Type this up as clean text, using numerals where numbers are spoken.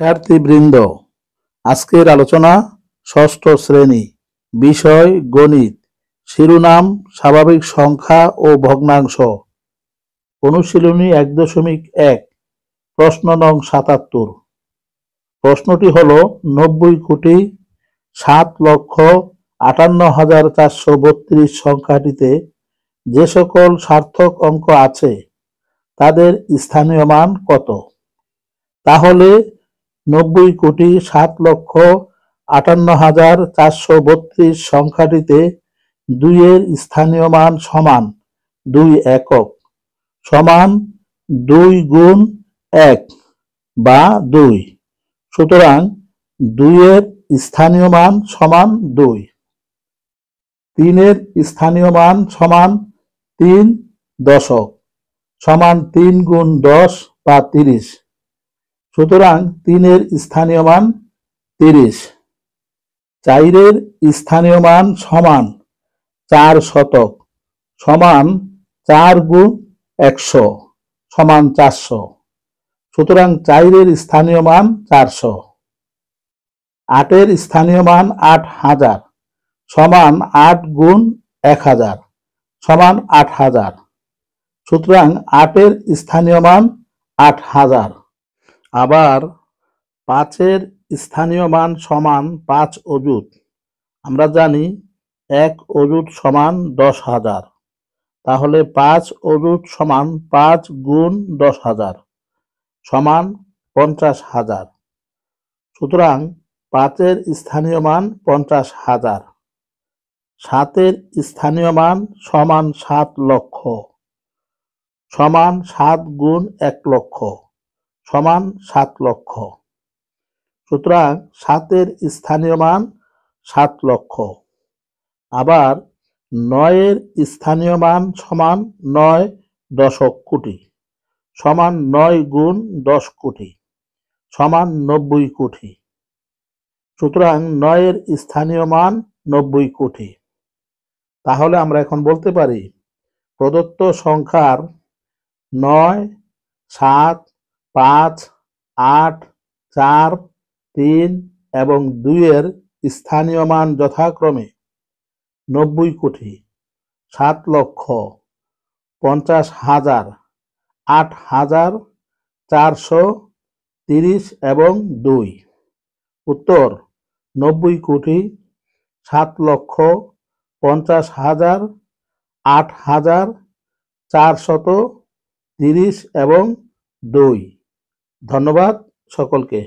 শিক্ষার্থীবৃন্দ, আজকের আলোচনা ষষ্ঠ শ্রেণী, বিষয় গণিত, শিরোনাম স্বাভাবিক সংখ্যা ও ভগ্নাংশ, অনুশীলনী 1.1, প্রশ্ন নং 77। প্রশ্নটি হল 90,07,58,432 সংখ্যাটিতে যে সকল সার্থক অঙ্ক আছে তাদের স্থানীয় মান কত? তাহলে 90,07,58,432 সংখ্যাটিতে 2 এর স্থানীয় মান সমান 2 একক সমান 2 গুণ 1 বা 2। সুতরাং 2 এর স্থানীয় মান সমান 2। 3 এর স্থানীয় মান সমান 3 দশক সমান 3 গুণ 10 বা 30। সুতরাং 3 এর স্থানীয় মান 30। 4 এর স্থানীয় মান সমান 4 শতক সমান 4 গুণ 100 সমান 400। সুতরাং 4 এর স্থানীয় মান 400। 8 এর স্থানীয় মান 8000 সমান 8 গুণ 1000 সমান 8000। সুতরাং 8 এর স্থানীয় মান 8000। আবার 5 এর স্থানীয় মান সমান 5 অযুত। আমরা জানি 1 অযুত সমান 10,000। তাহলে 5 অযুত সমান 5 গুণ 10,000 সমান 50,000। সুতরাং 5 এর স্থানীয় মান 50,000। 7 এর স্থানীয় মান সমান 7 লক্ষ সমান 7 গুণ 1 লক্ষ সমান 7 লক্ষ। সুতরাং 7 এর স্থানীয় মান 7 লক্ষ। আবার 9 এর স্থানীয় মান সমান 9 দশক কোটি সমান 9 গুণ 10 কোটি সমান 90 কোটি। সুতরাং 9 এর স্থানীয় মান 90 কোটি। তাহলে আমরা এখন বলতে পারি প্রদত্ত সংখ্যার 9, 7, 5, 8, 4, 3 এবং 2 এর স্থানীয় মান যথাক্রমে 90 কোটি, 7 লক্ষ, 50,000, 8,430 এবং 2। উত্তর 90 কোটি, 7 লক্ষ, 50,000, 8,430 এবং 2। ধন্যবাদ সকলকে।